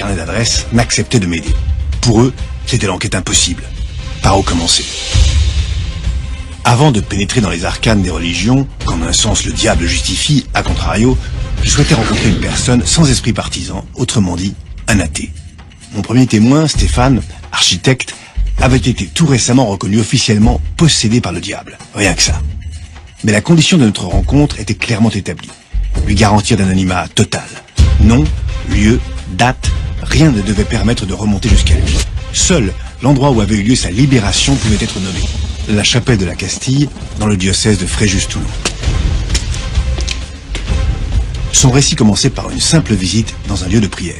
carnet d'adresses, n'acceptaient de m'aider. Pour eux, c'était l'enquête impossible. Par où commencer? Avant de pénétrer dans les arcanes des religions, qu'en un sens le diable justifie, à contrario, je souhaitais rencontrer une personne sans esprit partisan, autrement dit, un athée. Mon premier témoin, Stéphane, architecte, avait été tout récemment reconnu officiellement possédé par le diable. Rien que ça. Mais la condition de notre rencontre était clairement établie. Lui garantir d'un anonymat total. Nom, lieu, date, rien ne devait permettre de remonter jusqu'à lui. Seul l'endroit où avait eu lieu sa libération pouvait être nommé. La chapelle de la Castille, dans le diocèse de Fréjus-Toulon. Son récit commençait par une simple visite dans un lieu de prière.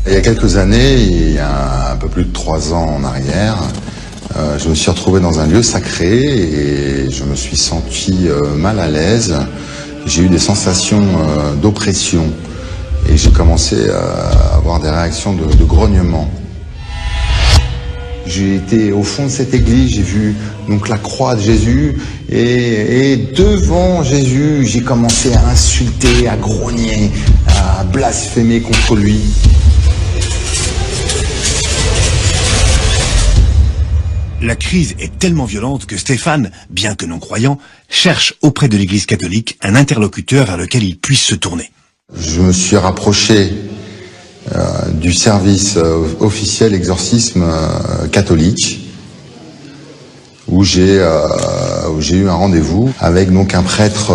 Il y a quelques années, il y a un peu plus de 3 ans en arrière, je me suis retrouvé dans un lieu sacré et je me suis senti mal à l'aise. J'ai eu des sensations d'oppression et j'ai commencé à avoir des réactions de grognement. J'ai été au fond de cette église, j'ai vu donc la croix de Jésus et devant Jésus, j'ai commencé à insulter, à grogner, à blasphémer contre lui. La crise est tellement violente que Stéphane, bien que non-croyant, cherche auprès de l'Église catholique un interlocuteur vers lequel il puisse se tourner. Je me suis rapproché du service officiel exorcisme catholique où j'ai eu un rendez-vous avec donc un prêtre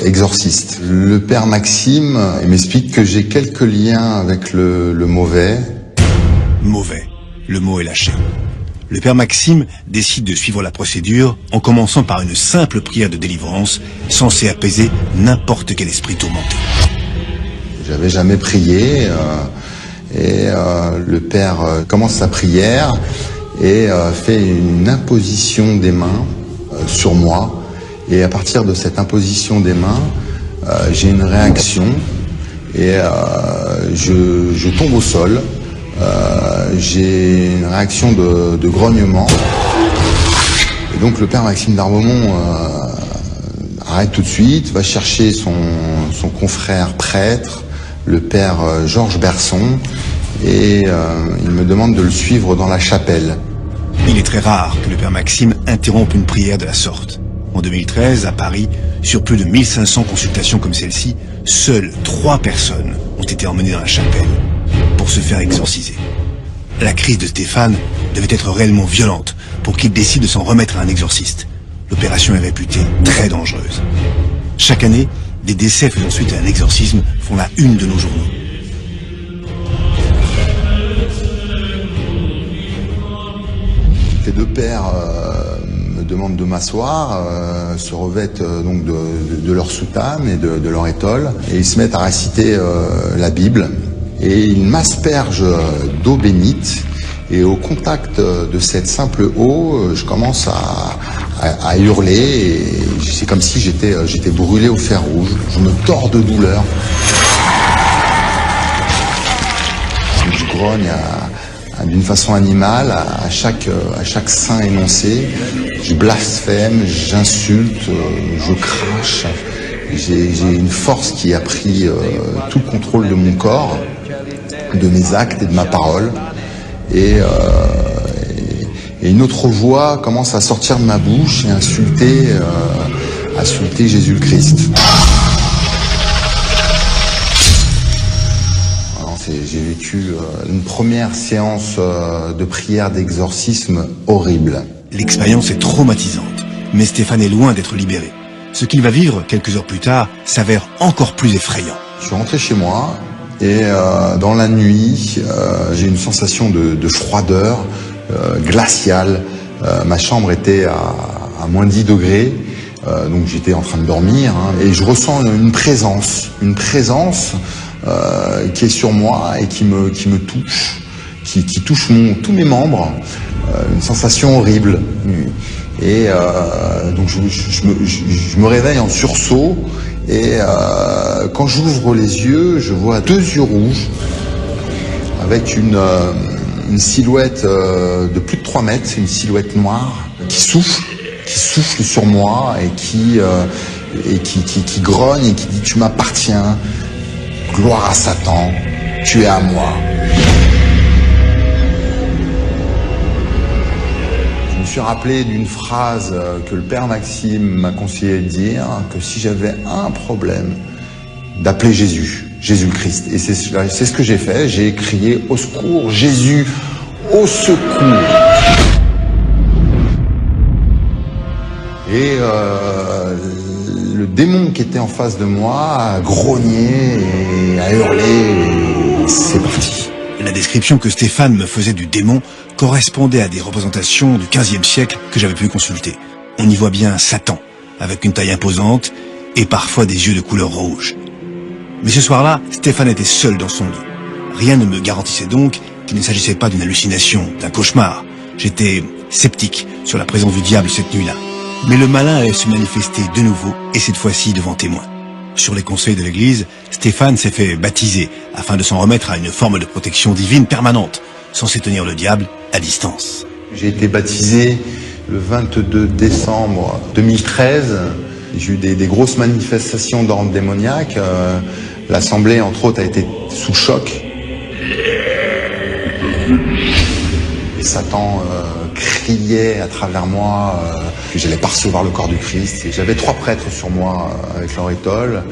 exorciste. Le père Maxime il m'explique que j'ai quelques liens avec le mauvais. Mauvais, le mot est lâché. Le père Maxime décide de suivre la procédure en commençant par une simple prière de délivrance censée apaiser n'importe quel esprit tourmenté. J'avais jamais prié et le père commence sa prière et fait une imposition des mains sur moi. Et à partir de cette imposition des mains, j'ai une réaction et je tombe au sol. J'ai une réaction de grognement. Et donc le père Maxime d'Arbaumont arrête tout de suite, va chercher son confrère prêtre, le père Georges Berson, et il me demande de le suivre dans la chapelle. Il est très rare que le père Maxime interrompe une prière de la sorte. En 2013, à Paris, sur plus de 1500 consultations comme celle-ci, seules 3 personnes ont été emmenées dans la chapelle pour se faire exorciser. La crise de Stéphane devait être réellement violente pour qu'il décide de s'en remettre à un exorciste. L'opération est réputée très dangereuse. Chaque année, des décès faisant suite à un exorcisme font la une de nos journaux. Les 2 pères me demandent de m'asseoir, se revêtent donc de leur soutane et de leur étole, et ils se mettent à réciter la Bible. Et ils m'aspergent d'eau bénite, et au contact de cette simple eau, je commence à hurler, et c'est comme si j'étais brûlé au fer rouge. Je me tords de douleur. Je grogne d'une façon animale à chaque saint énoncé. Je blasphème, j'insulte, je crache. J'ai une force qui a pris tout le contrôle de mon corps, de mes actes et de ma parole. Et une autre voix commence à sortir de ma bouche et insulter Jésus le Christ. J'ai vécu une première séance de prière d'exorcisme horrible. L'expérience est traumatisante, mais Stéphane est loin d'être libéré. Ce qu'il va vivre quelques heures plus tard s'avère encore plus effrayant. Je suis rentré chez moi et dans la nuit, j'ai une sensation de froideur glaciale. Ma chambre était à moins 10 degrés, donc j'étais en train de dormir, et je ressens une présence qui est sur moi et qui me touche, qui touche tous mes membres, une sensation horrible. Et donc je me réveille en sursaut et quand j'ouvre les yeux, je vois 2 yeux rouges avec une silhouette de plus de 3 mètres, une silhouette noire qui souffle sur moi et qui grogne et qui dit « Tu m'appartiens, gloire à Satan ». tu es à moi. Je me suis rappelé d'une phrase que le père Maxime m'a conseillé de dire, que si j'avais un problème, d'appeler Jésus, Jésus-Christ. Et c'est ce que j'ai fait, j'ai crié au secours, Jésus, au secours. Et le démon qui était en face de moi a grogné et a hurlé, et c'est parti. La description que Stéphane me faisait du démon correspondait à des représentations du XVe siècle que j'avais pu consulter. On y voit bien Satan, avec une taille imposante et parfois des yeux de couleur rouge. Mais ce soir-là, Stéphane était seul dans son lit. Rien ne me garantissait donc qu'il ne s'agissait pas d'une hallucination, d'un cauchemar. J'étais sceptique sur la présence du diable cette nuit-là. Mais le malin allait se manifester de nouveau, et cette fois-ci devant témoins. Sur les conseils de l'Église, Stéphane s'est fait baptiser afin de s'en remettre à une forme de protection divine permanente, censée tenir le diable à distance. J'ai été baptisé le 22 décembre 2013. J'ai eu des grosses manifestations d'ordre démoniaque. L'Assemblée, entre autres, a été sous choc. Et Satan criait à travers moi que j'allais pas recevoir le corps du Christ. Et j'avais 3 prêtres sur moi avec leur étole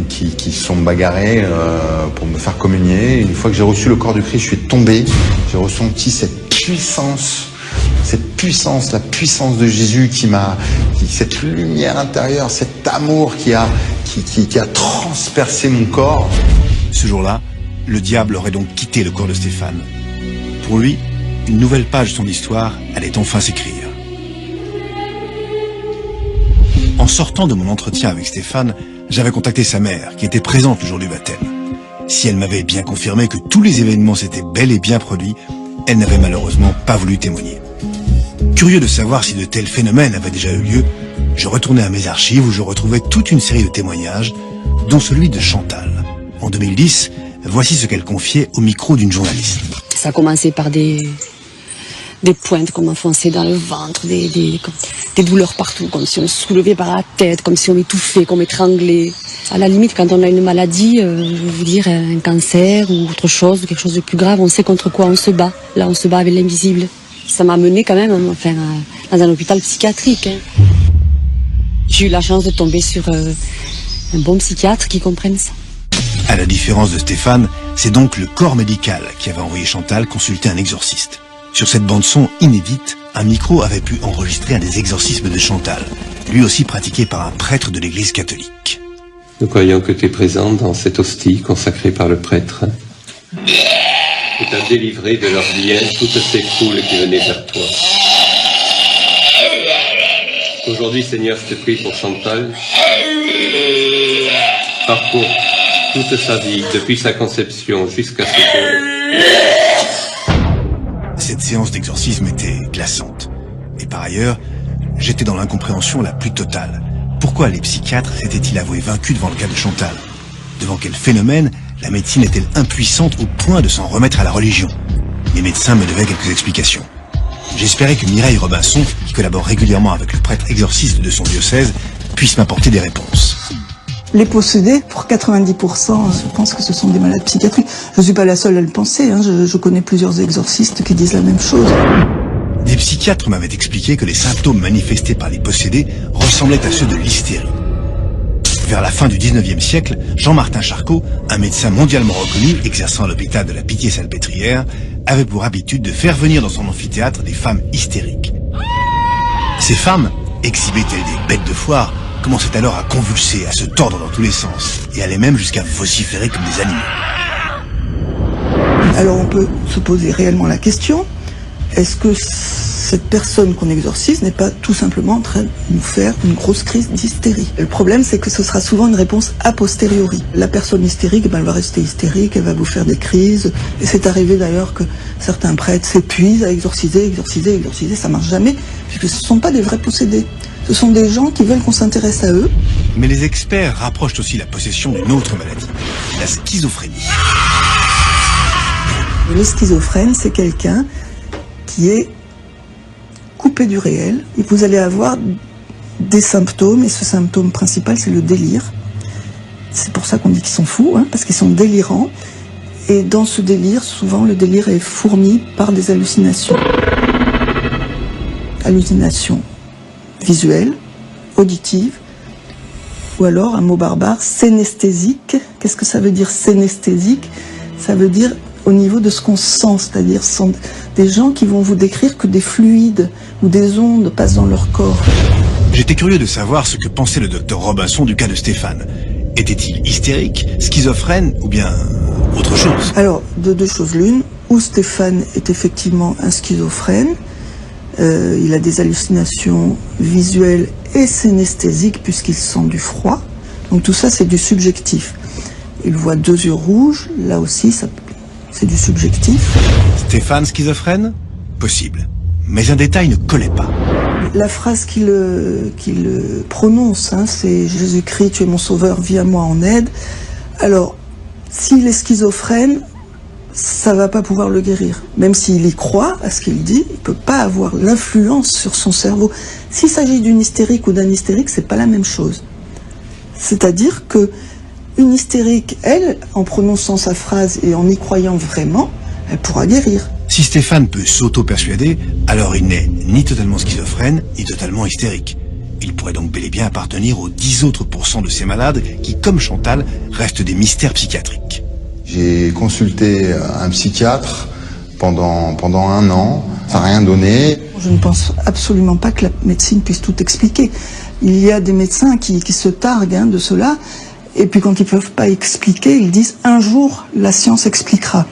qui se sont bagarrés pour me faire communier. Une fois que j'ai reçu le corps du Christ, je suis tombé. J'ai ressenti cette puissance, la puissance de Jésus cette lumière intérieure, cet amour qui a transpercé mon corps. Ce jour-là, le diable aurait donc quitté le corps de Stéphane. Pour lui, une nouvelle page de son histoire allait enfin s'écrire. En sortant de mon entretien avec Stéphane, j'avais contacté sa mère, qui était présente le jour du baptême. Si elle m'avait bien confirmé que tous les événements s'étaient bel et bien produits, elle n'avait malheureusement pas voulu témoigner. Curieux de savoir si de tels phénomènes avaient déjà eu lieu, je retournais à mes archives où je retrouvais toute une série de témoignages, dont celui de Chantal. En 2010, voici ce qu'elle confiait au micro d'une journaliste. Ça a commencé par des pointes comme enfoncées dans le ventre, des douleurs partout, comme si on se soulevait par la tête, comme si on m'étouffait, qu'on m'étranglait. À la limite, quand on a une maladie, je veux dire un cancer ou autre chose, ou quelque chose de plus grave, on sait contre quoi on se bat. Là, on se bat avec l'invisible. Ça m'a mené quand même dans un hôpital psychiatrique. J'ai eu la chance de tomber sur un bon psychiatre qui comprenne ça. À la différence de Stéphane, c'est donc le corps médical qui avait envoyé Chantal consulter un exorciste. Sur cette bande-son inédite, un micro avait pu enregistrer un des exorcismes de Chantal, lui aussi pratiqué par un prêtre de l'Église catholique. Nous croyons que tu es présente dans cette hostie consacrée par le prêtre. Tu t'as délivré de leurs liens toutes ces foules qui venaient vers toi. Aujourd'hui, Seigneur, je te prie pour Chantal. Parcours toute sa vie, depuis sa conception jusqu'à ce jour. Cette séance d'exorcisme était glaçante. Et par ailleurs, j'étais dans l'incompréhension la plus totale. Pourquoi les psychiatres s'étaient-ils avoués vaincus devant le cas de Chantal? Devant quel phénomène la médecine est-elle impuissante au point de s'en remettre à la religion? Les médecins me devaient quelques explications. J'espérais que Mireille Robinson, qui collabore régulièrement avec le prêtre exorciste de son diocèse, puisse m'apporter des réponses. Les possédés, pour 90%, je pense que ce sont des malades psychiatriques. Je ne suis pas la seule à le penser, je connais plusieurs exorcistes qui disent la même chose. Des psychiatres m'avaient expliqué que les symptômes manifestés par les possédés ressemblaient à ceux de l'hystérie. Vers la fin du 19e siècle, Jean-Martin Charcot, un médecin mondialement reconnu exerçant à l'hôpital de la Pitié-Salpêtrière, avait pour habitude de faire venir dans son amphithéâtre des femmes hystériques. Ces femmes, exhibées telles des bêtes de foire, commençaient alors à convulser, à se tordre dans tous les sens, et allaient même jusqu'à vociférer comme des animaux. Alors on peut se poser réellement la question, est-ce que cette personne qu'on exorcise n'est pas tout simplement en train de nous faire une grosse crise d'hystérie? Le problème, c'est que ce sera souvent une réponse a posteriori. La personne hystérique, elle va rester hystérique, elle va vous faire des crises. Et c'est arrivé d'ailleurs que certains prêtres s'épuisent à exorciser, ça marche jamais, puisque ce ne sont pas des vrais possédés. Ce sont des gens qui veulent qu'on s'intéresse à eux. Mais les experts rapprochent aussi la possession d'une autre maladie, la schizophrénie. Et le schizophrène, c'est quelqu'un qui est coupé du réel, et vous allez avoir des symptômes, et ce symptôme principal, c'est le délire. C'est pour ça qu'on dit qu'ils sont fous, parce qu'ils sont délirants, Et dans ce délire, souvent le délire est fourni par des hallucinations. Hallucinations visuelles, auditives, ou alors un mot barbare, synesthésique. Qu'est-ce que ça veut dire synesthésique? Ça veut dire au niveau de ce qu'on sent, c'est-à-dire ce sont des gens qui vont vous décrire que des fluides ou des ondes passent dans leur corps. J'étais curieux de savoir ce que pensait le docteur Robinson du cas de Stéphane. Était-il hystérique, schizophrène ou bien autre chose? Alors, de deux choses l'une, ou Stéphane est effectivement un schizophrène, il a des hallucinations visuelles et synesthésiques puisqu'il sent du froid. Donc tout ça, c'est du subjectif. Il voit deux yeux rouges, là aussi, c'est du subjectif. Stéphane schizophrène? Possible. Mais un détail ne collait pas. La phrase qu'il prononce, c'est « Jésus-Christ, tu es mon sauveur, viens à moi en aide ». Alors, s'il est schizophrène, ça va pas pouvoir le guérir. Même s'il y croit à ce qu'il dit, il peut pas avoir l'influence sur son cerveau. S'il s'agit d'une hystérique ou d'un hystérique, c'est pas la même chose. C'est-à-dire que une hystérique, elle, en prononçant sa phrase et en y croyant vraiment, elle pourra guérir. Si Stéphane peut s'auto-persuader, alors il n'est ni totalement schizophrène, ni totalement hystérique. Il pourrait donc bel et bien appartenir aux 10 autres % de ces malades qui, comme Chantal, restent des mystères psychiatriques. J'ai consulté un psychiatre pendant 1 an, ça n'a rien donné. Je ne pense absolument pas que la médecine puisse tout expliquer. Il y a des médecins qui se targuent de cela, et puis quand ils ne peuvent pas expliquer, ils disent « un jour, la science expliquera ».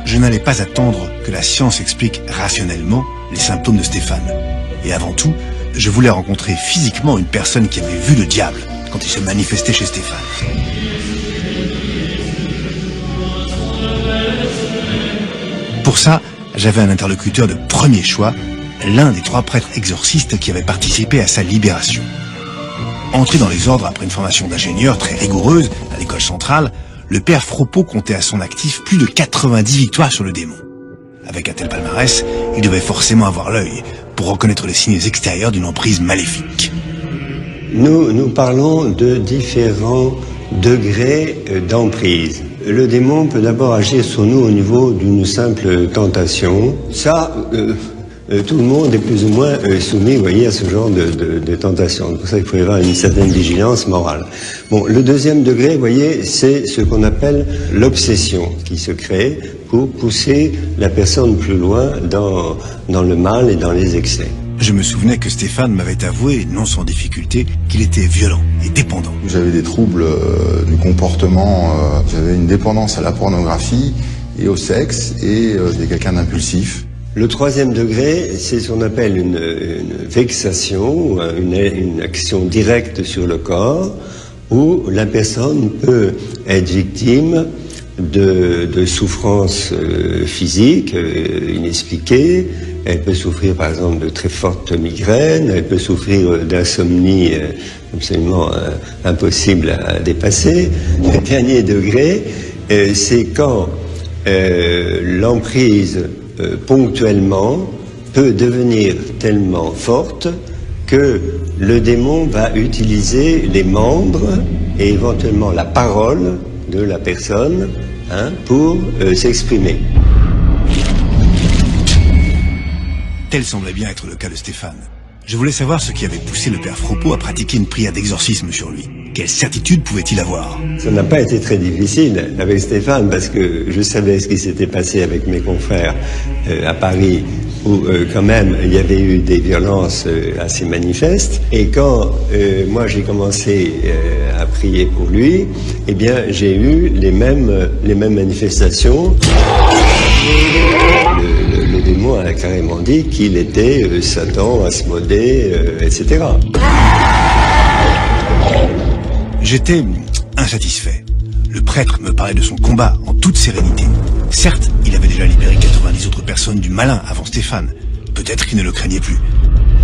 Je n'allais pas attendre que la science explique rationnellement les symptômes de Stéphane. Et avant tout, je voulais rencontrer physiquement une personne qui avait vu le diable quand il se manifestait chez Stéphane. Pour ça, j'avais un interlocuteur de premier choix, l'un des 3 prêtres exorcistes qui avaient participé à sa libération. Entré dans les ordres après une formation d'ingénieur très rigoureuse à l'école centrale, le père Fropeau comptait à son actif plus de 90 victoires sur le démon. Avec un tel palmarès, il devait forcément avoir l'œil pour reconnaître les signes extérieurs d'une emprise maléfique. Nous parlons de différents degrés d'emprise. Le démon peut d'abord agir sur nous au niveau d'une simple tentation. Ça, tout le monde est plus ou moins soumis, vous voyez, à ce genre de tentation. C'est pour ça qu'il faut y avoir une certaine vigilance morale. Bon, le deuxième degré, vous voyez, c'est ce qu'on appelle l'obsession qui se crée pour pousser la personne plus loin dans le mal et dans les excès. Je me souvenais que Stéphane m'avait avoué, non sans difficulté, qu'il était violent et dépendant. J'avais des troubles du comportement, j'avais une dépendance à la pornographie et au sexe, et j'étais quelqu'un d'impulsif. Le troisième degré, c'est ce qu'on appelle une vexation, une action directe sur le corps, où la personne peut être victime de souffrances physiques inexpliquées. Elle peut souffrir par exemple de très fortes migraines, elle peut souffrir d'insomnie absolument impossible à dépasser. Le dernier degré, c'est quand l'emprise ponctuellement peut devenir tellement forte que le démon va utiliser les membres et éventuellement la parole de la personne pour s'exprimer. Tel semblait bien être le cas de Stéphane. Je voulais savoir ce qui avait poussé le père Fropeau à pratiquer une prière d'exorcisme sur lui. Quelle certitude pouvait-il avoir? Ça n'a pas été très difficile avec Stéphane parce que je savais ce qui s'était passé avec mes confrères à Paris où quand même il y avait eu des violences assez manifestes. Et quand moi j'ai commencé à prier pour lui, eh bien j'ai eu les mêmes manifestations. Le démon a carrément dit qu'il était Satan, Asmodée, etc. J'étais insatisfait. Le prêtre me parlait de son combat en toute sérénité. Certes, il avait déjà libéré 90 autres personnes du malin avant Stéphane. Peut-être qu'il ne le craignait plus.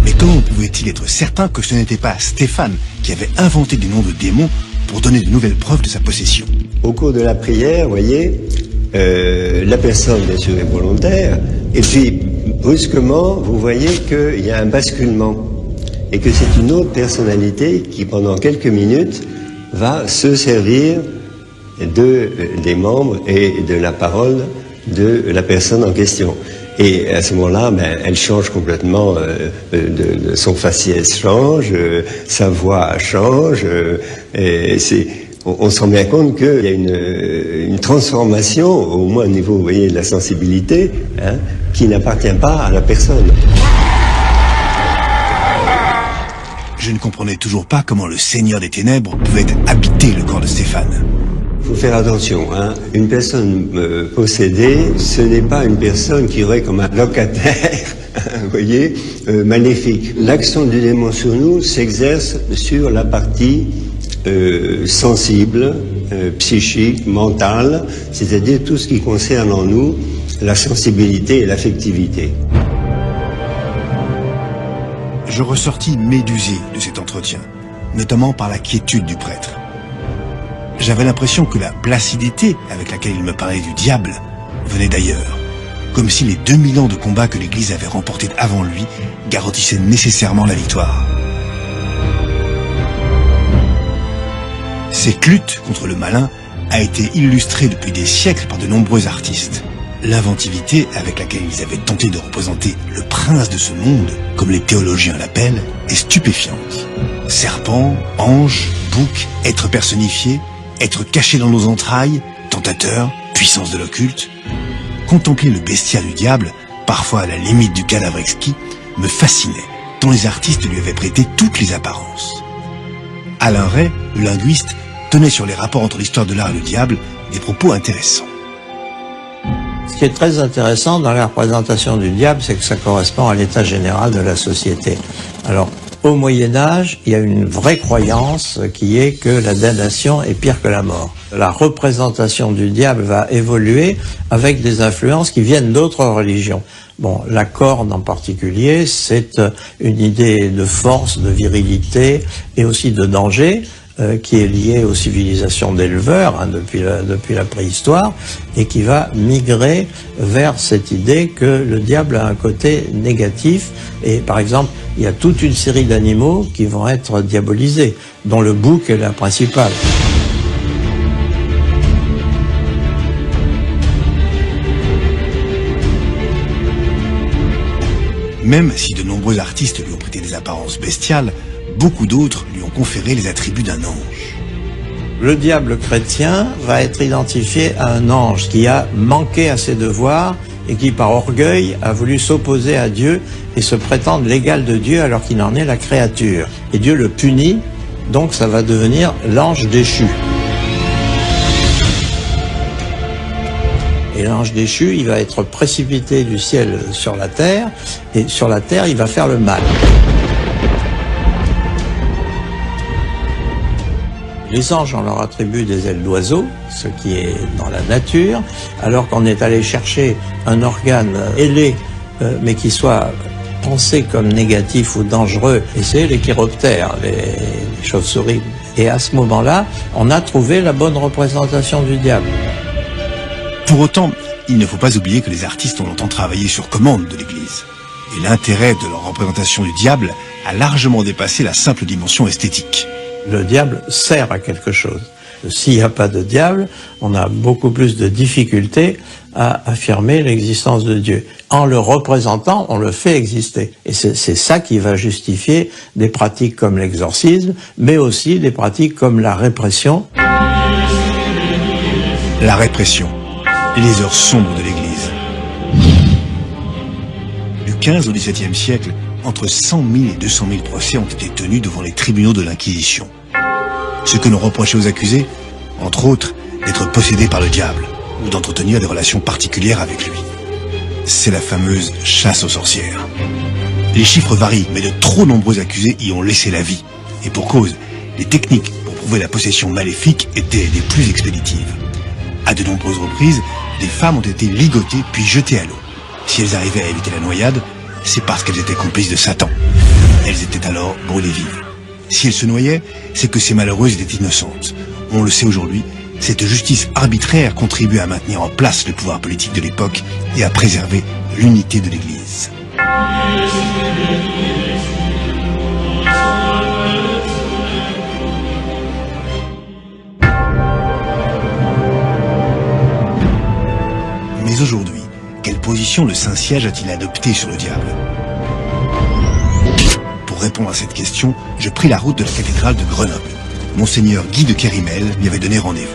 Mais comment pouvait-il être certain que ce n'était pas Stéphane qui avait inventé des noms de démons pour donner de nouvelles preuves de sa possession? Au cours de la prière, vous voyez, la personne, bien sûr, est volontaire, et puis, brusquement, vous voyez qu'il y a un basculement, et que c'est une autre personnalité qui, pendant quelques minutes, va se servir des membres et de la parole de la personne en question. Et à ce moment-là, elle change complètement, son faciès change, sa voix change, et on se rend bien compte qu'il y a une transformation, au moins au niveau, vous voyez, de la sensibilité, hein, qui n'appartient pas à la personne. Je ne comprenais toujours pas comment le Seigneur des Ténèbres pouvait habiter le corps de Stéphane. Il faut faire attention, hein. Une personne possédée, ce n'est pas une personne qui aurait comme un locataire, vous voyez, maléfique. L'action du démon sur nous s'exerce sur la partie sensible, psychique, mentale, c'est-à-dire tout ce qui concerne en nous la sensibilité et l'affectivité. Je ressortis médusé de cet entretien, notamment par la quiétude du prêtre. J'avais l'impression que la placidité avec laquelle il me parlait du diable venait d'ailleurs, comme si les 2000 ans de combat que l'Église avait remportés avant lui garantissaient nécessairement la victoire. Cette lutte contre le malin a été illustrée depuis des siècles par de nombreux artistes. L'inventivité avec laquelle ils avaient tenté de représenter le prince de ce monde, comme les théologiens l'appellent, est stupéfiante. Serpent, ange, bouc, être personnifié, être caché dans nos entrailles, tentateur, puissance de l'occulte. Contempler le bestiaire du diable, parfois à la limite du cadavre exquis, me fascinait, tant les artistes lui avaient prêté toutes les apparences. Alain Ray, le linguiste, tenait sur les rapports entre l'histoire de l'art et le diable des propos intéressants. Ce qui est très intéressant dans la représentation du diable, c'est que ça correspond à l'état général de la société. Alors, au Moyen-Âge, il y a une vraie croyance qui est que la damnation est pire que la mort. La représentation du diable va évoluer avec des influences qui viennent d'autres religions. Bon, la corne en particulier, c'est une idée de force, de virilité et aussi de danger, qui est liée aux civilisations d'éleveurs, hein, depuis la préhistoire, et qui va migrer vers cette idée que le diable a un côté négatif. Et par exemple, il y a toute une série d'animaux qui vont être diabolisés, dont le bouc est la principale. Même si de nombreux artistes lui ont prêté des apparences bestiales, beaucoup d'autres lui ont conféré les attributs d'un ange. Le diable chrétien va être identifié à un ange qui a manqué à ses devoirs et qui, par orgueil, a voulu s'opposer à Dieu et se prétendre l'égal de Dieu alors qu'il en est la créature. Et Dieu le punit, donc ça va devenir l'ange déchu. Et l'ange déchu, il va être précipité du ciel sur la terre, et sur la terre, il va faire le mal. Les anges, on leur attribue des ailes d'oiseau, ce qui est dans la nature, alors qu'on est allé chercher un organe ailé, mais qui soit pensé comme négatif ou dangereux, et c'est les chiroptères, les chauves-souris. Et à ce moment-là, on a trouvé la bonne représentation du diable. Pour autant, il ne faut pas oublier que les artistes ont longtemps travaillé sur commande de l'Église. Et l'intérêt de leur représentation du diable a largement dépassé la simple dimension esthétique. Le diable sert à quelque chose. S'il n'y a pas de diable, on a beaucoup plus de difficultés à affirmer l'existence de Dieu. En le représentant, on le fait exister. Et c'est ça qui va justifier des pratiques comme l'exorcisme, mais aussi des pratiques comme la répression. La répression. Les heures sombres de l'Église. Du XV au XVIIe siècle, entre 100 000 et 200 000 procès ont été tenus devant les tribunaux de l'Inquisition. Ce que l'on reprochait aux accusés, entre autres, d'être possédés par le diable ou d'entretenir des relations particulières avec lui. C'est la fameuse chasse aux sorcières. Les chiffres varient, mais de trop nombreux accusés y ont laissé la vie. Et pour cause, les techniques pour prouver la possession maléfique étaient les plus expéditives. À de nombreuses reprises, des femmes ont été ligotées puis jetées à l'eau. Si elles arrivaient à éviter la noyade, c'est parce qu'elles étaient complices de Satan. Elles étaient alors brûlées vives. Si elles se noyaient, c'est que ces malheureuses étaient innocentes. On le sait aujourd'hui, cette justice arbitraire contribue à maintenir en place le pouvoir politique de l'époque et à préserver l'unité de l'Église. position le Saint-Siège a-t-il adoptée sur le diable? Pour répondre à cette question, je pris la route de la cathédrale de Grenoble. Monseigneur Guy de Kérimel m'y avait donné rendez-vous.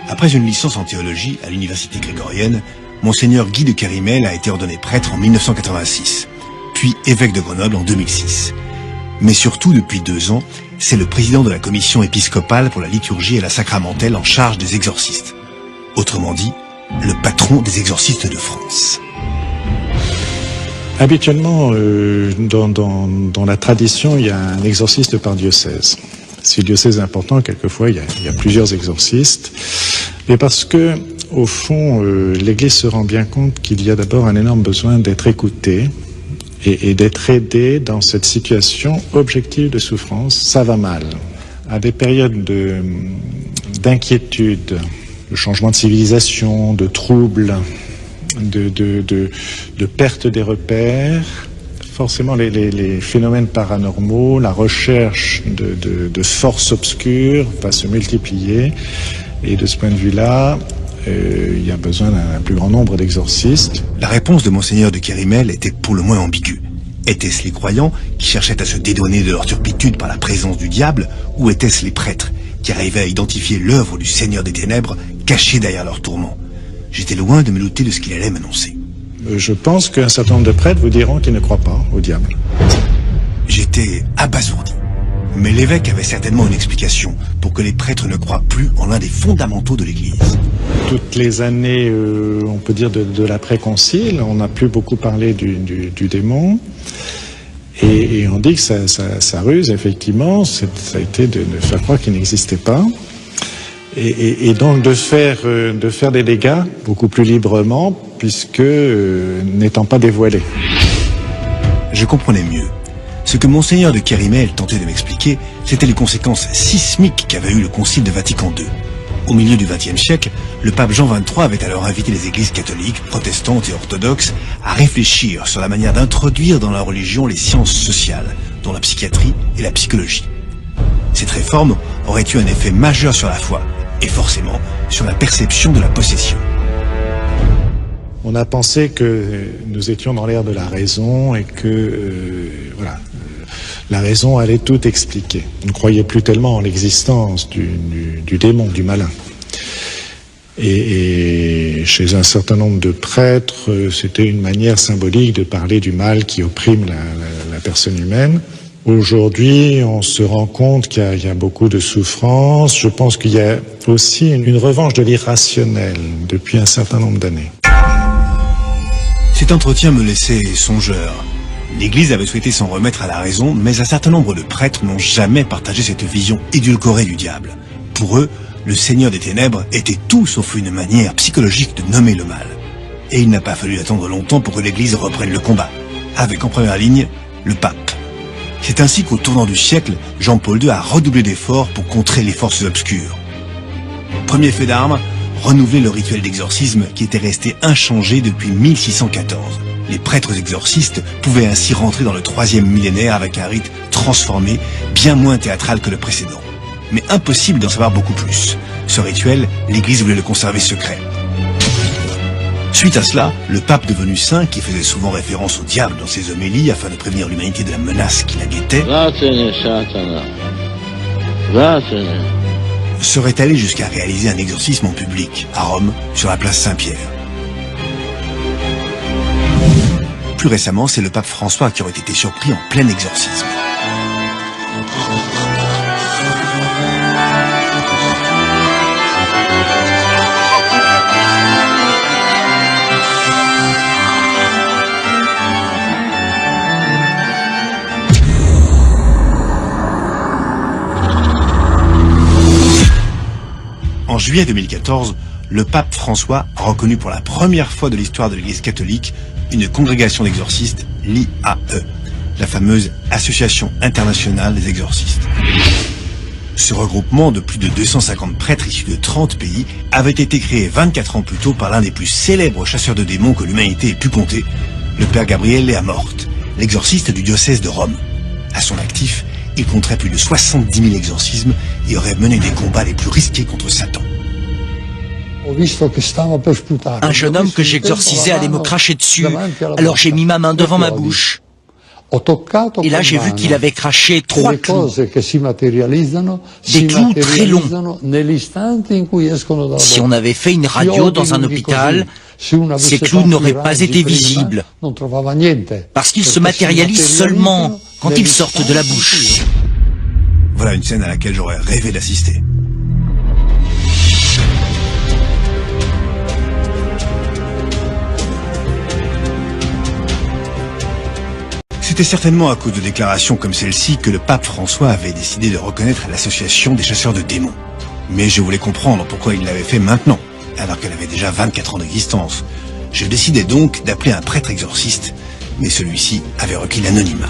Après une licence en théologie à l'université grégorienne, Monseigneur Guy de Kérimel a été ordonné prêtre en 1986, puis évêque de Grenoble en 2006. Mais surtout, depuis 2 ans, c'est le président de la commission épiscopale pour la liturgie et la sacramentelle en charge des exorcistes. Autrement dit, le patron des exorcistes de France. Habituellement, dans la tradition, il y a un exorciste par diocèse. Si le diocèse est important, quelquefois, il y a plusieurs exorcistes. Mais parce que, au fond, l'Église se rend bien compte qu'il y a d'abord un énorme besoin d'être écouté et d'être aidé dans cette situation objective de souffrance. Ça va mal. À des périodes d'inquiétude, de changement de civilisation, de troubles, de perte des repères, forcément les phénomènes paranormaux, la recherche de forces obscures va se multiplier. Et de ce point de vue-là, il y a besoin d'un plus grand nombre d'exorcistes. La réponse de Monseigneur de Kérimel était pour le moins ambiguë. Étaient-ce les croyants qui cherchaient à se dédouaner de leur turpitude par la présence du diable, ou étaient-ce les prêtres qui arrivaient à identifier l'œuvre du Seigneur des Ténèbres cachée derrière leur tourment? J'étais loin de me douter de ce qu'il allait m'annoncer. Je pense qu'un certain nombre de prêtres vous diront qu'ils ne croient pas au diable. J'étais abasourdi. Mais l'évêque avait certainement une explication pour que les prêtres ne croient plus en l'un des fondamentaux de l'Église. Toutes les années, on peut dire de l'après-concile, on n'a plus beaucoup parlé du démon. Et on dit que sa ruse, effectivement, ça a été de faire croire qu'il n'existait pas. Et donc de faire des dégâts beaucoup plus librement, puisque n'étant pas dévoilé. Je comprenais mieux. Ce que Monseigneur de Kérimel tentait de m'expliquer, c'était les conséquences sismiques qu'avait eu le Concile de Vatican II. Au milieu du XXe siècle, le pape Jean XXIII avait alors invité les églises catholiques, protestantes et orthodoxes à réfléchir sur la manière d'introduire dans la religion les sciences sociales, dont la psychiatrie et la psychologie. Cette réforme aurait eu un effet majeur sur la foi, et forcément sur la perception de la possession. On a pensé que nous étions dans l'ère de la raison et que la raison allait tout expliquer. On ne croyait plus tellement en l'existence du démon, du malin. Et chez un certain nombre de prêtres, c'était une manière symbolique de parler du mal qui opprime la personne humaine. Aujourd'hui, on se rend compte qu'il y a beaucoup de souffrance. Je pense qu'il y a aussi une revanche de l'irrationnel depuis un certain nombre d'années. Cet entretien me laissait songeur. L'Église avait souhaité s'en remettre à la raison, mais un certain nombre de prêtres n'ont jamais partagé cette vision édulcorée du diable. Pour eux, le Seigneur des Ténèbres était tout sauf une manière psychologique de nommer le mal. Et il n'a pas fallu attendre longtemps pour que l'Église reprenne le combat, avec en première ligne le pape. C'est ainsi qu'au tournant du siècle, Jean-Paul II a redoublé d'efforts pour contrer les forces obscures. Premier fait d'armes, renouveler le rituel d'exorcisme qui était resté inchangé depuis 1614. Les prêtres exorcistes pouvaient ainsi rentrer dans le 3e millénaire avec un rite transformé, bien moins théâtral que le précédent. Mais impossible d'en savoir beaucoup plus. Ce rituel, l'Église voulait le conserver secret. Suite à cela, le pape devenu saint, qui faisait souvent référence au diable dans ses homélies afin de prévenir l'humanité de la menace qui la guettait, serait allé jusqu'à réaliser un exorcisme en public, à Rome, sur la place Saint-Pierre. Plus récemment, c'est le pape François qui aurait été surpris en plein exorcisme. En juillet 2014, le pape François a reconnu pour la première fois de l'histoire de l'Église catholique une congrégation d'exorcistes, l'IAE. la fameuse Association internationale des exorcistes. Ce regroupement de plus de 250 prêtres issus de 30 pays avait été créé 24 ans plus tôt par l'un des plus célèbres chasseurs de démons que l'humanité ait pu compter, le père Gabriele Amorth, l'exorciste du diocèse de Rome. À son actif, il compterait plus de 70 000 exorcismes et aurait mené des combats les plus risqués contre Satan. Un jeune homme que j'exorcisais allait me cracher dessus, alors j'ai mis ma main devant ma bouche. Et là, j'ai vu qu'il avait craché 3 clous. Des clous très longs. Si on avait fait une radio dans un hôpital, ces clous n'auraient pas été visibles, parce qu'ils se matérialisent seulement quand ils sortent de la bouche. Voilà une scène à laquelle j'aurais rêvé d'assister. C'était certainement à cause de déclarations comme celle-ci que le pape François avait décidé de reconnaître l'association des chasseurs de démons. Mais je voulais comprendre pourquoi il l'avait fait maintenant, alors qu'elle avait déjà 24 ans d'existence. Je décidai donc d'appeler un prêtre exorciste, mais celui-ci avait requis l'anonymat.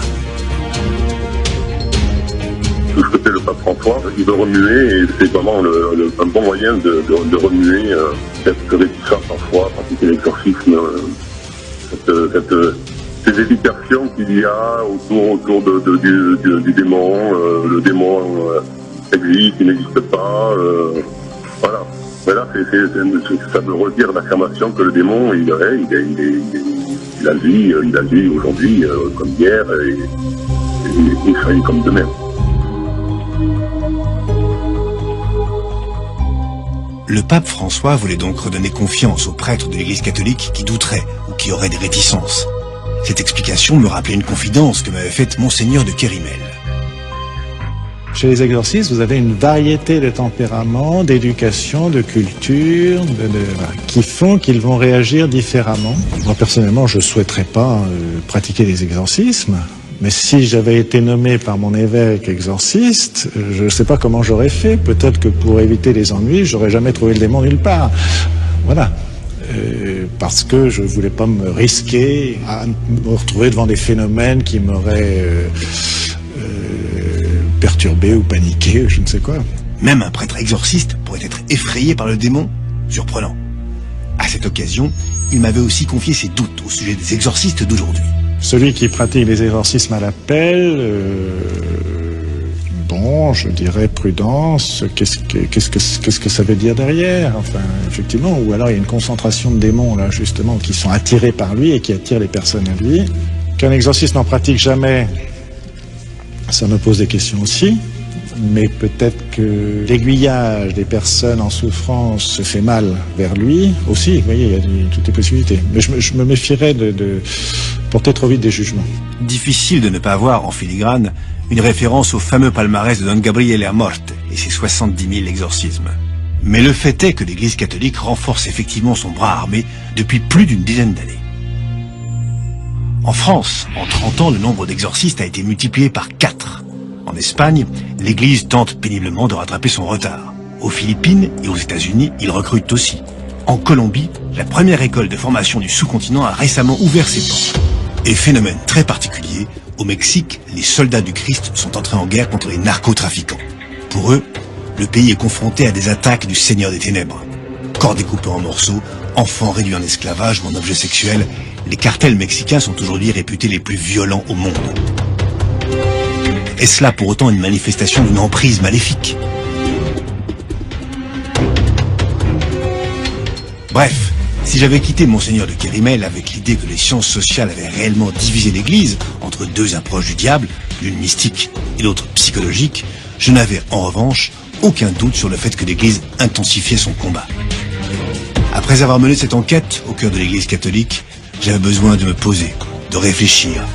Tout ce que fait le pape François, il veut remuer, et c'est vraiment un bon moyen de remuer cette réticence parfois à pratiquer l'exorcisme, ces hésitations qu'il y a autour du démon, le démon existe, il n'existe pas, voilà. Mais là, ça veut redire l'affirmation que le démon, il agit aujourd'hui comme hier et il sera comme demain. Le pape François voulait donc redonner confiance aux prêtres de l'Église catholique qui douteraient ou qui auraient des réticences. Cette explication me rappelait une confidence que m'avait faite Monseigneur de Kérimel. Chez les exorcistes, vous avez une variété de tempéraments, d'éducation, de culture, qui font qu'ils vont réagir différemment. Moi, personnellement, je ne souhaiterais pas pratiquer les exorcismes, mais si j'avais été nommé par mon évêque exorciste, je ne sais pas comment j'aurais fait. Peut-être que pour éviter les ennuis, j'aurais jamais trouvé le démon nulle part. Voilà. Parce que je voulais pas me risquer à me retrouver devant des phénomènes qui m'auraient perturbé ou paniqué, je ne sais quoi. Même un prêtre exorciste pourrait être effrayé par le démon. Surprenant. À cette occasion, il m'avait aussi confié ses doutes au sujet des exorcistes d'aujourd'hui. Celui qui pratique les exorcismes à l'appel, bon, je dirais prudence, qu'est-ce que ça veut dire derrière? Enfin, effectivement, ou alors il y a une concentration de démons, là, justement, qui sont attirés par lui et qui attirent les personnes à lui. Qu'un exorciste n'en pratique jamais, ça me pose des questions aussi, mais peut-être que l'aiguillage des personnes en souffrance se fait mal vers lui aussi, vous voyez, il y a toutes les possibilités. Mais je me méfierais de porter trop vite des jugements. Difficile de ne pas avoir en filigrane une référence au fameux palmarès de Don Gabriele Amorth et ses 70 000 exorcismes. Mais le fait est que l'Église catholique renforce effectivement son bras armé depuis plus d'une dizaine d'années. En France, en 30 ans, le nombre d'exorcistes a été multiplié par 4. En Espagne, l'Église tente péniblement de rattraper son retard. Aux Philippines et aux États-Unis, ils recrutent aussi. En Colombie, la première école de formation du sous-continent a récemment ouvert ses portes. Et phénomène très particulier, au Mexique, les soldats du Christ sont entrés en guerre contre les narcotrafiquants. Pour eux, le pays est confronté à des attaques du Seigneur des Ténèbres. Corps découpés en morceaux, enfants réduits en esclavage ou en objets sexuels, les cartels mexicains sont aujourd'hui réputés les plus violents au monde. Est-ce là pour autant une manifestation d'une emprise maléfique? Bref, si j'avais quitté Monseigneur de Kérimel avec l'idée que les sciences sociales avaient réellement divisé l'Église entre deux approches du diable, l'une mystique et l'autre psychologique, je n'avais en revanche aucun doute sur le fait que l'Église intensifiait son combat. Après avoir mené cette enquête au cœur de l'Église catholique, j'avais besoin de me poser, de réfléchir.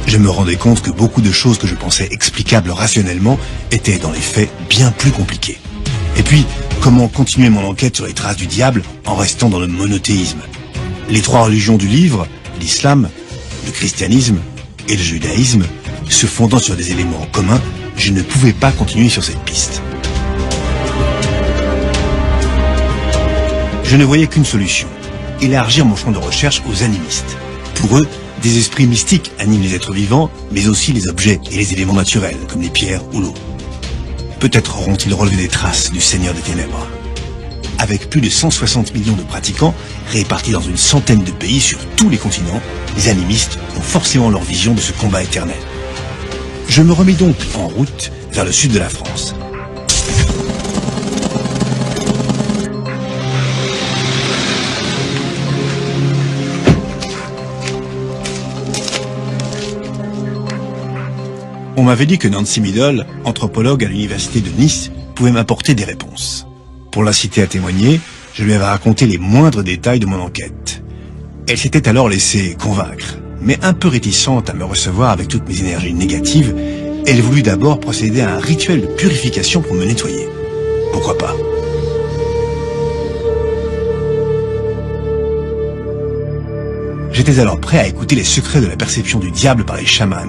Je me rendais compte que beaucoup de choses que je pensais explicables rationnellement étaient dans les faits bien plus compliquées. Et puis, comment continuer mon enquête sur les traces du diable en restant dans le monothéisme? Les 3 religions du livre, l'islam, le christianisme et le judaïsme, se fondant sur des éléments communs, je ne pouvais pas continuer sur cette piste. Je ne voyais qu'une solution, élargir mon champ de recherche aux animistes. Pour eux, Des esprits mystiques animent les êtres vivants, mais aussi les objets et les éléments naturels, comme les pierres ou l'eau. Peut-être auront-ils relevé des traces du Seigneur des Ténèbres. Avec plus de 160 millions de pratiquants, répartis dans une centaine de pays sur tous les continents, les animistes ont forcément leur vision de ce combat éternel. Je me remis donc en route vers le sud de la France. On m'avait dit que Nancy Middle, anthropologue à l'université de Nice, pouvait m'apporter des réponses. Pour l'inciter à témoigner, je lui avais raconté les moindres détails de mon enquête. Elle s'était alors laissée convaincre, mais un peu réticente à me recevoir avec toutes mes énergies négatives, elle voulut d'abord procéder à un rituel de purification pour me nettoyer. Pourquoi pas? J'étais alors prêt à écouter les secrets de la perception du diable par les chamans,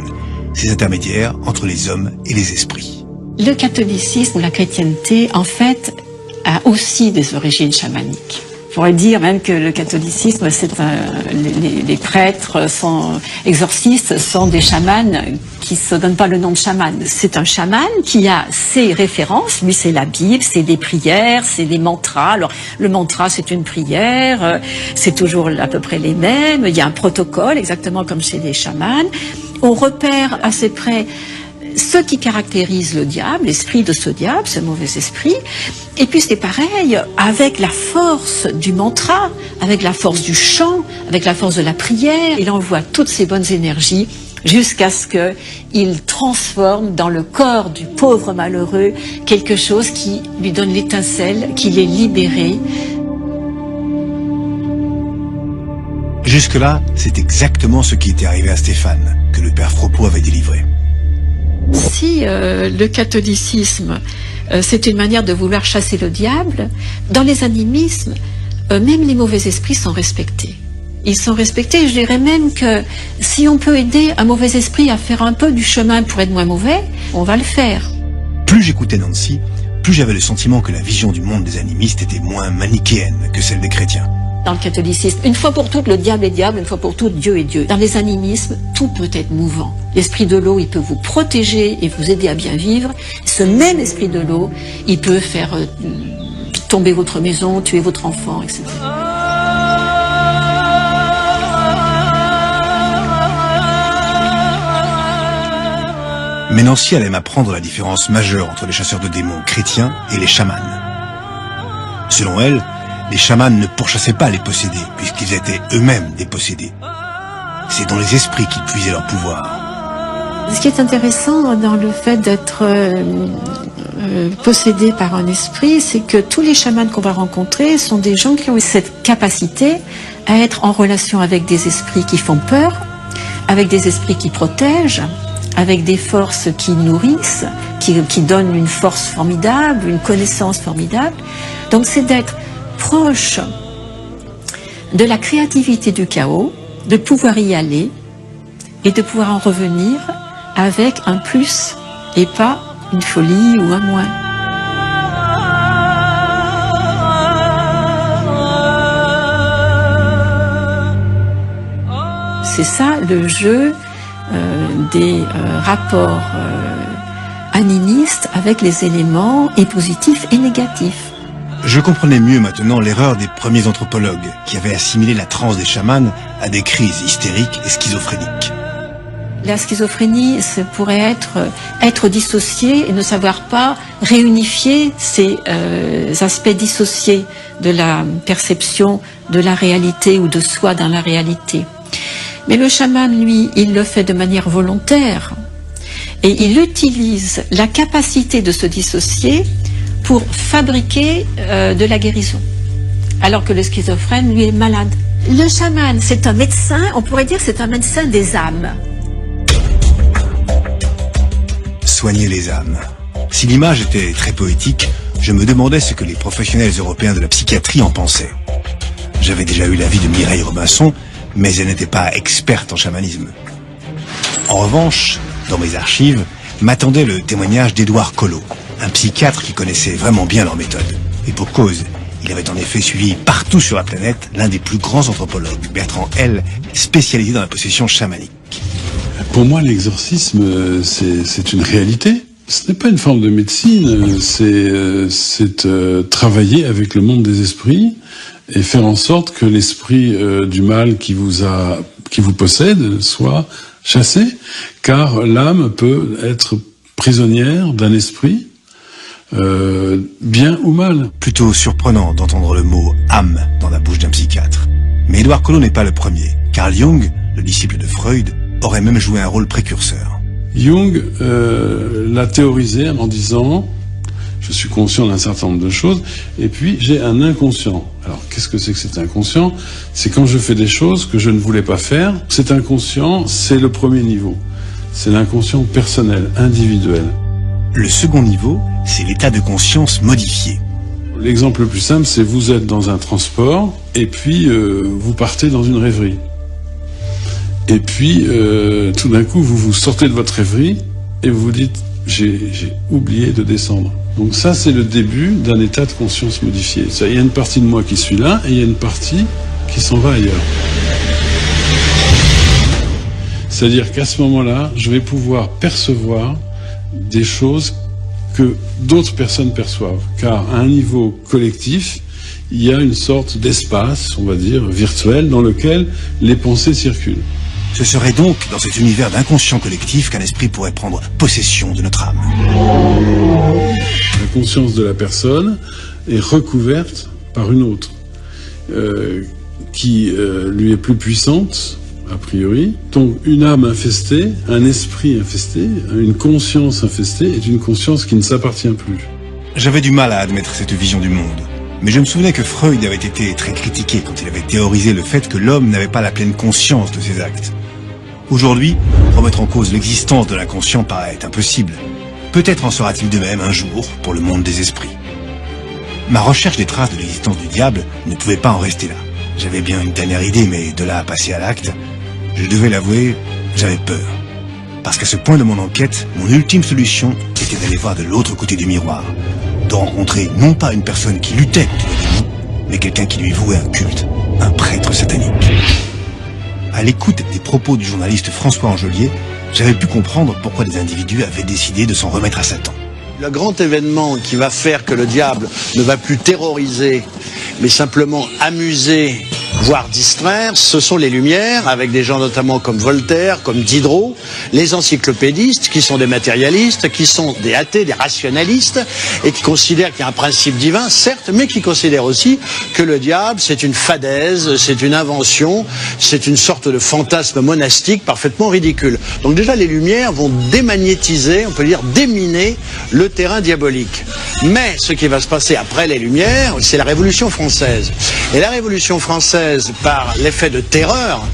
ces intermédiaires entre les hommes et les esprits. Le catholicisme ou la chrétienté, en fait, a aussi des origines chamaniques. On pourrait dire même que le catholicisme, les prêtres exorcistes sont des chamans qui se donnent pas le nom de chaman. C'est un chaman qui a ses références. Lui, c'est la Bible, c'est des prières, c'est des mantras. Alors, le mantra, c'est une prière, c'est toujours à peu près les mêmes. Il y a un protocole, exactement comme chez les chamans. On repère assez près ce qui caractérise le diable, l'esprit de ce diable, ce mauvais esprit. Et puis c'est pareil avec la force du mantra, avec la force du chant, avec la force de la prière. Il envoie toutes ces bonnes énergies jusqu'à ce qu'il transforme dans le corps du pauvre malheureux quelque chose qui lui donne l'étincelle, qui l'est libéré. Jusque-là, c'est exactement ce qui était arrivé à Stéphane, que le père Fropeau avait délivré. Si le catholicisme, c'est une manière de vouloir chasser le diable, dans les animismes, même les mauvais esprits sont respectés. Ils sont respectés, je dirais même que si on peut aider un mauvais esprit à faire un peu du chemin pour être moins mauvais, on va le faire. Plus j'écoutais Nancy, plus j'avais le sentiment que la vision du monde des animistes était moins manichéenne que celle des chrétiens. Dans le catholicisme, une fois pour toutes, le diable est diable, une fois pour toutes, Dieu est Dieu. Dans les animismes, tout peut être mouvant. L'esprit de l'eau, il peut vous protéger et vous aider à bien vivre. Ce même esprit de l'eau, il peut faire tomber votre maison, tuer votre enfant, etc. Mais Nancy allait m'apprendre la différence majeure entre les chasseurs de démons chrétiens et les chamans. Selon elle, les chamans ne pourchassaient pas les possédés, puisqu'ils étaient eux-mêmes des possédés. C'est dans les esprits qu'ils puisaient leur pouvoir. Ce qui est intéressant dans le fait d'être possédé par un esprit, c'est que tous les chamans qu'on va rencontrer sont des gens qui ont cette capacité à être en relation avec des esprits qui font peur, avec des esprits qui protègent, avec des forces qui nourrissent, qui donnent une force formidable, une connaissance formidable. Donc c'est d'être proche de la créativité du chaos, de pouvoir y aller et de pouvoir en revenir avec un plus et pas une folie ou un moins. C'est ça le jeu des rapports animistes avec les éléments et positifs et négatifs. Je comprenais mieux maintenant l'erreur des premiers anthropologues qui avaient assimilé la transe des chamans à des crises hystériques et schizophréniques. La schizophrénie, ça pourrait être dissocié et ne savoir pas réunifier ces aspects dissociés de la perception de la réalité ou de soi dans la réalité. Mais le chaman, lui, il le fait de manière volontaire et il utilise la capacité de se dissocier pour fabriquer de la guérison. Alors que le schizophrène, lui, est malade. Le chaman, c'est un médecin, on pourrait dire que c'est un médecin des âmes. Soigner les âmes. Si l'image était très poétique, je me demandais ce que les professionnels européens de la psychiatrie en pensaient. J'avais déjà eu l'avis de Mireille Robinson, mais elle n'était pas experte en chamanisme. En revanche, dans mes archives, m'attendait le témoignage d'Édouard Collot, un psychiatre qui connaissait vraiment bien leur méthode. Et pour cause, il Il avait en effet suivi partout sur la planète l'un des plus grands anthropologues, Bertrand L., spécialisé dans la possession chamanique. Pour moi, l'exorcisme, c'est une réalité. Ce n'est pas une forme de médecine, c'est travailler avec le monde des esprits et faire en sorte que l'esprit du mal qui vous possède soit chassé, car l'âme peut être prisonnière d'un esprit, bien ou mal. Plutôt surprenant d'entendre le mot « âme » dans la bouche d'un psychiatre. Mais Édouard Collot n'est pas le premier. Carl Jung, le disciple de Freud, aurait même joué un rôle précurseur. Jung l'a théorisé en disant « je suis conscient d'un certain nombre de choses, et puis j'ai un inconscient ». Alors, qu'est-ce que c'est que cet inconscient? C'est quand je fais des choses que je ne voulais pas faire. Cet inconscient, c'est le premier niveau. C'est l'inconscient personnel, individuel. Le second niveau, c'est l'état de conscience modifié. L'exemple le plus simple, c'est vous êtes dans un transport, et puis vous partez dans une rêverie. Et puis, tout d'un coup, vous sortez de votre rêverie, et vous vous dites « j'ai oublié de descendre ». Donc ça, c'est le début d'un état de conscience modifié. Il y a une partie de moi qui suis là, et il y a une partie qui s'en va ailleurs. C'est-à-dire qu'à ce moment-là, je vais pouvoir percevoir des choses que d'autres personnes perçoivent. Car à un niveau collectif, il y a une sorte d'espace, on va dire, virtuel, dans lequel les pensées circulent. Ce serait donc dans cet univers d'inconscient collectif qu'un esprit pourrait prendre possession de notre âme. La conscience de la personne est recouverte par une autre, qui lui est plus puissante, a priori. Donc une âme infestée, un esprit infesté, une conscience infestée est une conscience qui ne s'appartient plus. J'avais du mal à admettre cette vision du monde. Mais je me souvenais que Freud avait été très critiqué quand il avait théorisé le fait que l'homme n'avait pas la pleine conscience de ses actes. Aujourd'hui, remettre en cause l'existence de l'inconscient paraît impossible. Peut-être en sera-t-il de même un jour pour le monde des esprits. Ma recherche des traces de l'existence du diable ne pouvait pas en rester là. J'avais bien une dernière idée, mais de là à passer à l'acte, je devais l'avouer, j'avais peur. Parce qu'à ce point de mon enquête, mon ultime solution était d'aller voir de l'autre côté du miroir. De rencontrer non pas une personne qui luttait contre le démon, mais quelqu'un qui lui vouait un culte, un prêtre satanique. À l'écoute des propos du journaliste François Angelier, j'avais pu comprendre pourquoi des individus avaient décidé de s'en remettre à Satan. Le grand événement qui va faire que le diable ne va plus terroriser, mais simplement amuser, voire distraire, ce sont les Lumières, avec des gens notamment comme Voltaire, comme Diderot, les encyclopédistes, qui sont des matérialistes, qui sont des athées, des rationalistes, et qui considèrent qu'il y a un principe divin, certes, mais qui considèrent aussi que le diable, c'est une fadaise, c'est une invention, c'est une sorte de fantasme monastique parfaitement ridicule. Donc déjà, les Lumières vont démagnétiser, on peut dire déminer, le terrain diabolique. Mais ce qui va se passer après les Lumières, c'est la Révolution française. Et la Révolution française, par l'effet de terreur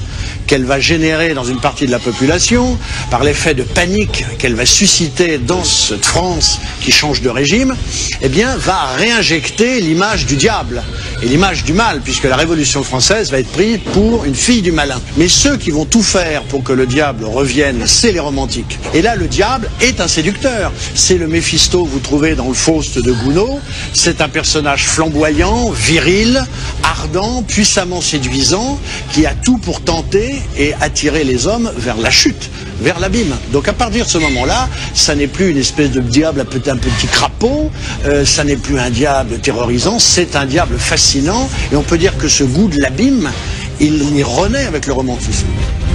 qu'elle va générer dans une partie de la population, par l'effet de panique qu'elle va susciter dans cette France qui change de régime, eh bien, va réinjecter l'image du diable et l'image du mal, puisque la Révolution française va être prise pour une fille du malin. Mais ceux qui vont tout faire pour que le diable revienne, c'est les romantiques. Et là, le diable est un séducteur. C'est le Méphisto que vous trouvez dans le Faust de Gounod. C'est un personnage flamboyant, viril, ardent, puissamment séduisant, qui a tout pour tenter et attirer les hommes vers la chute, vers l'abîme. Donc à partir de ce moment-là, ça n'est plus une espèce de diable un petit crapaud, ça n'est plus un diable terrorisant, c'est un diable fascinant, et on peut dire que ce goût de l'abîme, il y renaît avec le romantisme.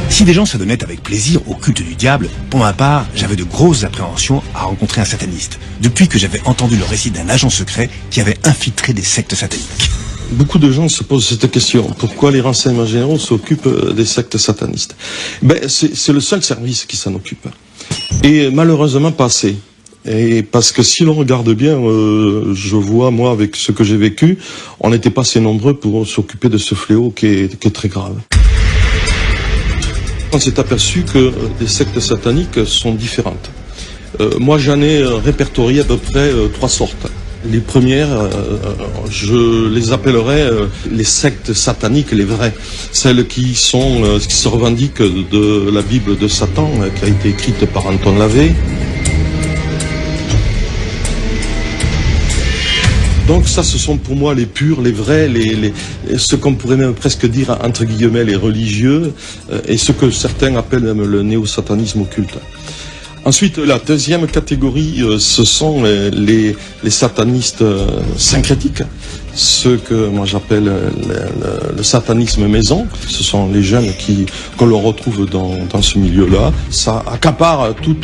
Si des gens se donnaient avec plaisir au culte du diable, pour ma part, j'avais de grosses appréhensions à rencontrer un sataniste, depuis que j'avais entendu le récit d'un agent secret qui avait infiltré des sectes sataniques. Beaucoup de gens se posent cette question. Pourquoi les renseignements généraux s'occupent des sectes satanistes? C'est le seul service qui s'en occupe. Et malheureusement pas assez. Et parce que si l'on regarde bien, je vois, moi, avec ce que j'ai vécu, on n'était pas assez nombreux pour s'occuper de ce fléau qui est très grave. On s'est aperçu que les sectes sataniques sont différentes. Moi, j'en ai répertorié à peu près 3 sortes. Les premières, je les appellerais les sectes sataniques, les vraies. Celles qui se revendiquent de la Bible de Satan, qui a été écrite par Anton LaVey. Donc ça, ce sont pour moi les purs, les vrais, ce qu'on pourrait même presque dire, entre guillemets, les religieux, et ce que certains appellent même le néo-satanisme occulte. Ensuite, la deuxième catégorie, ce sont les satanistes syncrétiques, ceux que moi j'appelle le satanisme maison. Ce sont les jeunes qu'on l'on retrouve dans ce milieu-là. Ça accapare tout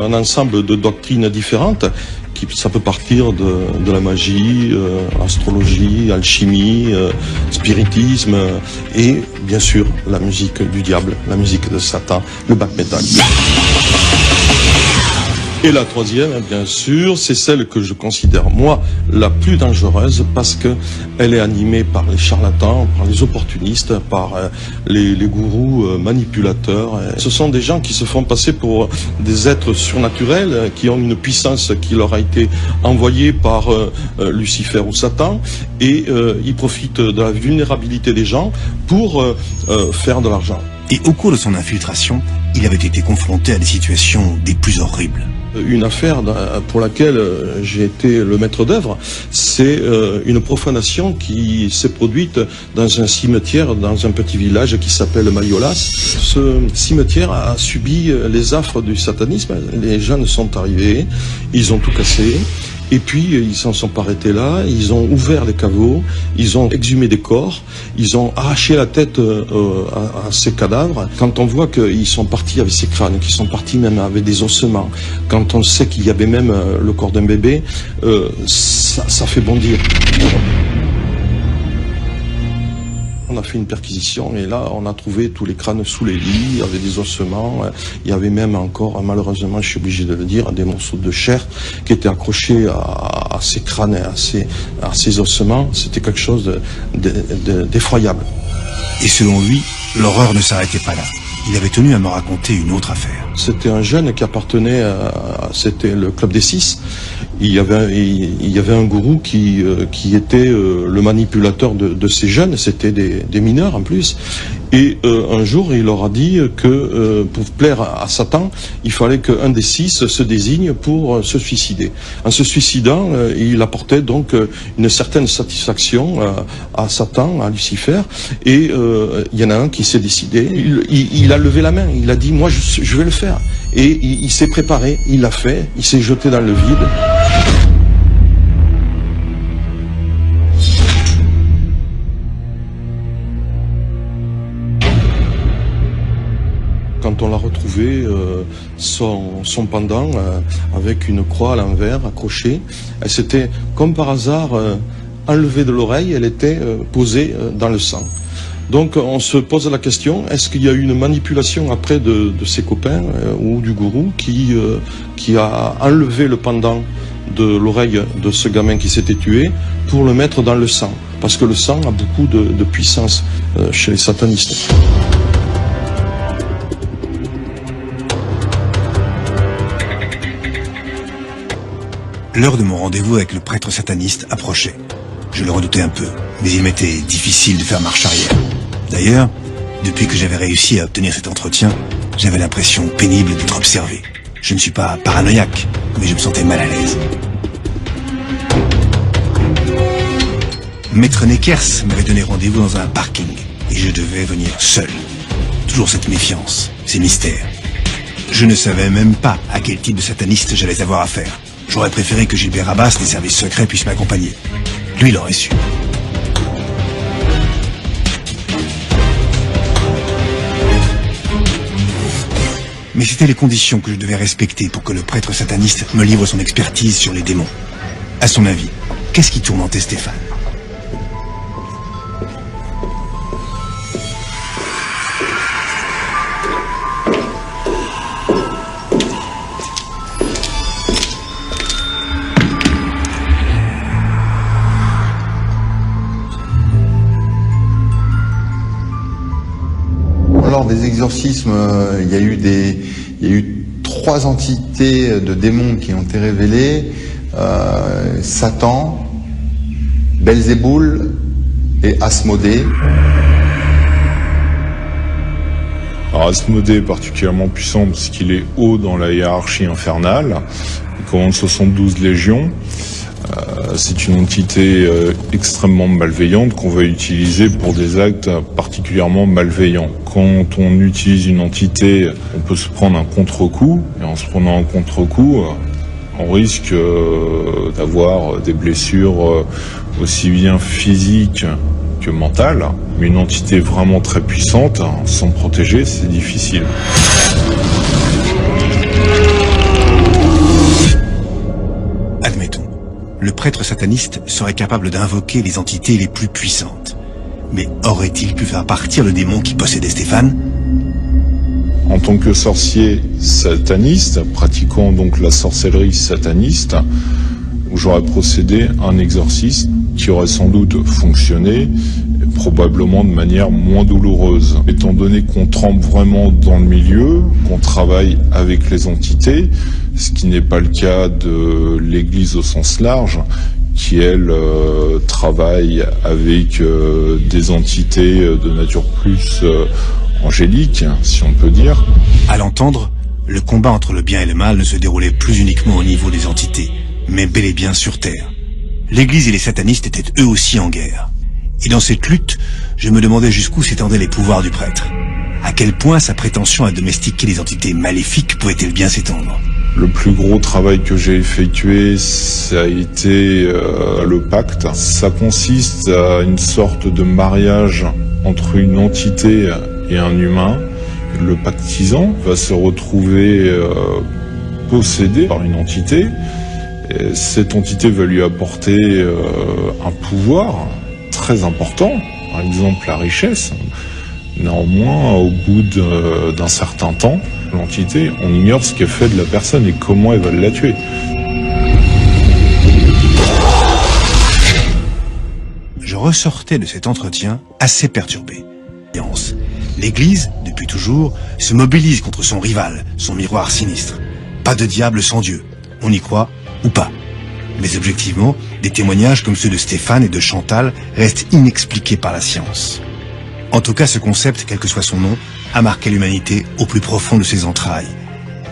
un ensemble de doctrines différentes. Ça peut partir de la magie, astrologie, alchimie, spiritisme et bien sûr la musique du diable, la musique de Satan, le black metal. Et la troisième, bien sûr, c'est celle que je considère, moi, la plus dangereuse parce que elle est animée par les charlatans, par les opportunistes, par les gourous manipulateurs. Ce sont des gens qui se font passer pour des êtres surnaturels, qui ont une puissance qui leur a été envoyée par Lucifer ou Satan, et ils profitent de la vulnérabilité des gens pour faire de l'argent. Et au cours de son infiltration, il avait été confronté à des situations des plus horribles. Une affaire pour laquelle j'ai été le maître d'œuvre, c'est une profanation qui s'est produite dans un cimetière, dans un petit village qui s'appelle Mayolas. Ce cimetière a subi les affres du satanisme. Les jeunes sont arrivés, ils ont tout cassé. Et puis, ils s'en sont pas arrêtés là, ils ont ouvert les caveaux, ils ont exhumé des corps, ils ont arraché la tête à ces cadavres. Quand on voit qu'ils sont partis avec ces crânes, qu'ils sont partis même avec des ossements, quand on sait qu'il y avait même le corps d'un bébé, ça fait bondir. On a fait une perquisition et là on a trouvé tous les crânes sous les lits, il y avait des ossements, il y avait même encore, malheureusement je suis obligé de le dire, des morceaux de chair qui étaient accrochés à ces crânes et à ces ossements. C'était quelque chose d'effroyable. Et selon lui, l'horreur ne s'arrêtait pas là. Il avait tenu à me raconter une autre affaire. C'était un jeune qui appartenait c'était le Club des Six. Il y avait un gourou qui était le manipulateur de ces jeunes, c'était des mineurs en plus. Et un jour, il leur a dit que pour plaire à Satan, il fallait qu'un des six se désigne pour se suicider. En se suicidant, il apportait donc une certaine satisfaction à Satan, à Lucifer. Et il y en a un qui s'est décidé. Il a levé la main, il a dit « moi je vais le faire ». Et il s'est préparé, il l'a fait, il s'est jeté dans le vide. Quand on l'a retrouvé, son pendant, avec une croix à l'envers, accrochée, elle s'était, comme par hasard, enlevée de l'oreille, elle était posée dans le sang. Donc on se pose la question, est-ce qu'il y a eu une manipulation après de ses copains ou du gourou qui a enlevé le pendant de l'oreille de ce gamin qui s'était tué pour le mettre dans le sang? Parce que le sang a beaucoup de puissance chez les satanistes. L'heure de mon rendez-vous avec le prêtre sataniste approchait. Je le redoutais un peu, mais il m'était difficile de faire marche arrière. D'ailleurs, depuis que j'avais réussi à obtenir cet entretien, j'avais l'impression pénible d'être observé. Je ne suis pas paranoïaque, mais je me sentais mal à l'aise. Maître Nekers m'avait donné rendez-vous dans un parking, et je devais venir seul. Toujours cette méfiance, ces mystères. Je ne savais même pas à quel type de sataniste j'allais avoir affaire. J'aurais préféré que Gilbert Abbas, des services secrets, puisse m'accompagner. Lui, il aurait su. Mais c'était les conditions que je devais respecter pour que le prêtre sataniste me livre son expertise sur les démons. À son avis, qu'est-ce qui tourmentait Stéphane ? Lors des exorcismes, il y a eu 3 entités de démons qui ont été révélées, Satan, Belzéboul et Asmodée. Alors Asmodée est particulièrement puissant parce qu'il est haut dans la hiérarchie infernale, il commande 72 légions. C'est une entité extrêmement malveillante qu'on va utiliser pour des actes particulièrement malveillants. Quand on utilise une entité, on peut se prendre un contre-coup, et en se prenant un contre-coup, on risque d'avoir des blessures aussi bien physiques que mentales. Mais une entité vraiment très puissante, sans protéger, c'est difficile. Admettons, le prêtre sataniste serait capable d'invoquer les entités les plus puissantes. Mais aurait-il pu faire partir le démon qui possédait Stéphane ? En tant que sorcier sataniste, pratiquant donc la sorcellerie sataniste, j'aurais procédé à un exorcisme qui aurait sans doute fonctionné, probablement de manière moins douloureuse. Étant donné qu'on trempe vraiment dans le milieu, qu'on travaille avec les entités, ce qui n'est pas le cas de l'Église au sens large, qui elle travaille avec des entités de nature plus angélique, si on peut dire. À l'entendre, le combat entre le bien et le mal ne se déroulait plus uniquement au niveau des entités, mais bel et bien sur Terre. L'Église et les satanistes étaient eux aussi en guerre. Et dans cette lutte, je me demandais jusqu'où s'étendaient les pouvoirs du prêtre. À quel point sa prétention à domestiquer les entités maléfiques pouvait-elle bien s'étendre ? Le plus gros travail que j'ai effectué, ça a été le pacte. Ça consiste à une sorte de mariage entre une entité et un humain. Le pactisant va se retrouver possédé par une entité. Et cette entité va lui apporter un pouvoir très important, par exemple la richesse. Néanmoins, au bout d'un certain temps, l'entité, on ignore ce qu'elle fait de la personne et comment elle va la tuer. Je ressortais de cet entretien assez perturbé. L'Église, depuis toujours, se mobilise contre son rival, son miroir sinistre. Pas de diable sans Dieu. On y croit ou pas. Mais objectivement, des témoignages comme ceux de Stéphane et de Chantal restent inexpliqués par la science. En tout cas, ce concept, quel que soit son nom, a marqué l'humanité au plus profond de ses entrailles.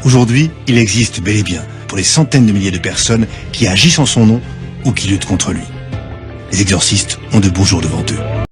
Aujourd'hui, il existe bel et bien pour les centaines de milliers de personnes qui agissent en son nom ou qui luttent contre lui. Les exorcistes ont de beaux jours devant eux.